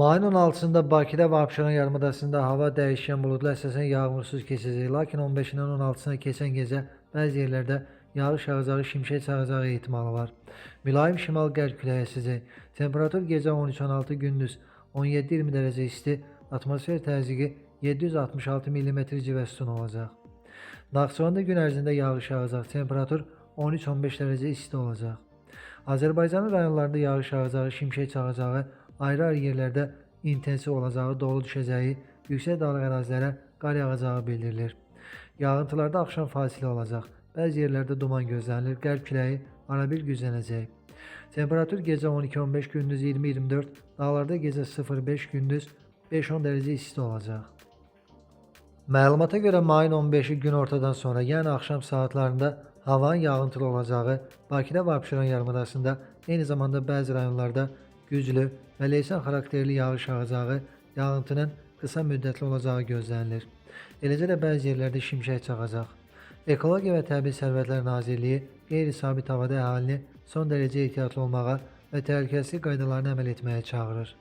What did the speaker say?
Mayın 16-sında Bakıda və Abşeron yarımadasında hava dəyişkən buludlu, əsasən yağmursuz keçəcək. Lakin 15-dən 16-sına keçən gecə bəzi yerlərdə yağış yağacağı, şimşək çaxacağı ehtimalı var. Mülayim şimal-qərb küləyi əsəcək. Temperatur gecə 13-16, gündüz 17-20 dərəcə isti, atmosfer təzyiqi 766 mm civə sütun olacaq. Naxçıvanda gün ərzində yağış yağacaq. Temperatur 13-15 dərəcə isti olacaq. Azərbaycanın rayonlarında yağış yağacağı, şimşək çaxacağı, ayrı-ayrı yerlərdə intensiv olacağı, dolu düşəcəyi, yüksək dağlıq ərazilərə qar yağacağı bildirilir. Yağıntılarda axşam fasilə olacaq. Bəzi yerlərdə duman gözlənilir. Qərb küləyi arabir güclənəcək. Temperatur gecə 12-15, gündüz 20-24, dağlarda gecə 0-5, gündüz 5-10 dərəcə isti olacaq. Məlumata görə mayın 15-i gün ortadan sonra, yəni axşam saatlarında havanın yağıntılı olacağı, Bakıda və Abşeron yarımadasında, eyni zamanda bəzi rayonlarda güclü və leysan xarakterli yağış yağacağı, yağıntının qısa müddətli olacağı gözlənilir. Eləcə də bəzi yerlərdə şimşək çaxacaq. Ekologiya və Təbii Sərvətlər Nazirliyi qeyri-sabit havada əhalini son dərəcə ehtiyatlı olmağa və təhlükəsizlik qaydalarına əməl etməyə çağırır.